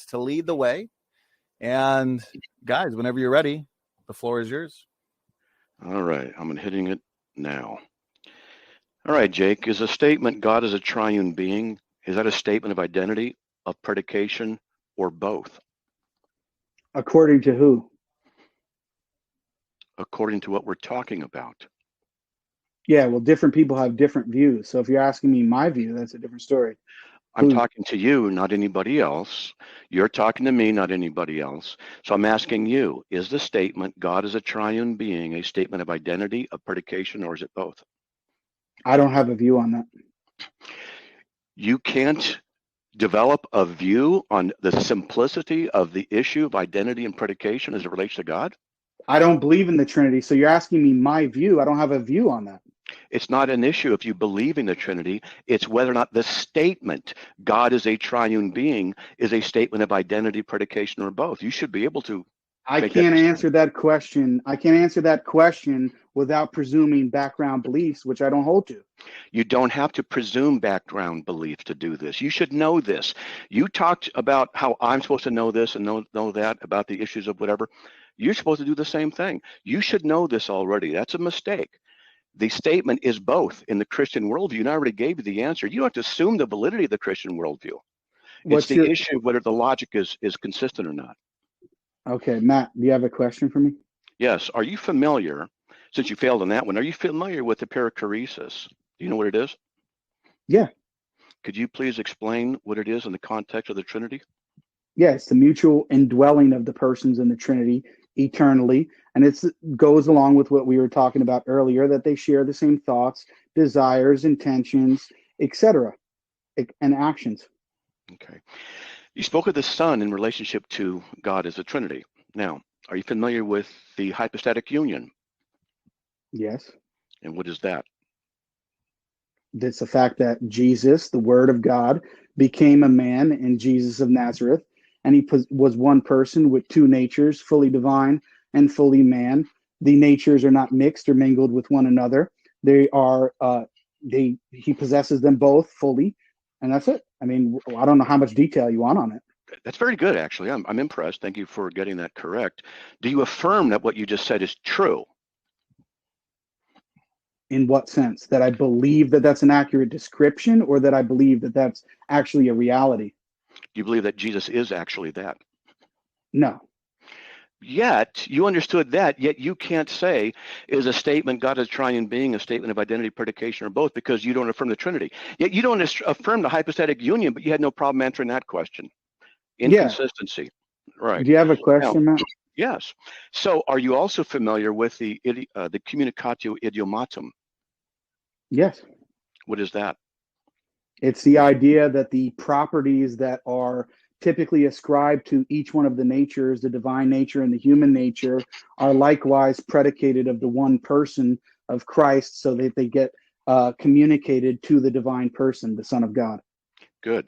to lead the way. And guys, whenever you're ready, the floor is yours. All right, I'm hitting it now. All right, Jake, is a statement God is a triune being, is that a statement of identity, of predication, or both? According to who? According to what we're talking about. Yeah, well, different people have different views. So if you're asking me my view, that's a different story. I'm talking to you, not anybody else. You're talking to me, not anybody else. So I'm asking you, is the statement God is a triune being a statement of identity, of predication, or is it both? I don't have a view on that. You can't develop a view on the simplicity of the issue of identity and predication as it relates to God? I don't believe in the Trinity. So you're asking me my view. I don't have a view on that. It's not an issue if you believe in the Trinity. It's whether or not the statement, God is a triune being, is a statement of identity, predication, or both. You should be able to. I can't answer that question. I can't answer that question without presuming background beliefs, which I don't hold to. You don't have to presume background beliefs to do this. You should know this. You talked about how I'm supposed to know this and know that about the issues of whatever. You're supposed to do the same thing. You should know this already. That's a mistake. The statement is both in the Christian worldview, and I already gave you the answer. You don't have to assume the validity of the Christian worldview. It's the issue of whether the logic is consistent or not. Okay, Matt, do you have a question for me? Yes. Are you familiar, since you failed on that one, are you familiar with the perichoresis? Do you know what it is? Yeah. Could you please explain what it is in the context of the Trinity? Yeah, it's the mutual indwelling of the persons in the Trinity eternally. And it goes along with what we were talking about earlier, that they share the same thoughts, desires, intentions, etc., and actions. Okay. You spoke of the Son in relationship to God as a Trinity. Now, are you familiar with the hypostatic union? Yes. And what is that? It's the fact that Jesus, the Word of God, became a man in Jesus of Nazareth, and he was one person with two natures, fully divine and fully man. The natures are not mixed or mingled with one another. They are, he possesses them both fully, and that's it. I mean, I don't know how much detail you want on it. That's very good, actually. I'm impressed. Thank you for getting that correct. Do you affirm that what you just said is true? In what sense? That I believe that that's an accurate description, or that I believe that that's actually a reality? Do you believe that Jesus is actually that? No. Yet, you understood that, yet you can't say, is a statement, God is a triune being, a statement of identity, predication, or both, because you don't affirm the Trinity. Yet you don't affirm the hypostatic union, but you had no problem answering that question. Inconsistency. Yeah. Right. Do you have a question, Matt? Yes. So are you also familiar with the communicatio idiomatum? Yes. What is that? It's the idea that the properties that are typically ascribed to each one of the natures, the divine nature and the human nature, are likewise predicated of the one person of Christ, so that they get communicated to the divine person, the Son of God. Good.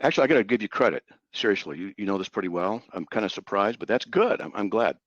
Actually, I got to give you credit. Seriously, you know this pretty well. I'm kind of surprised, but that's good. I'm glad.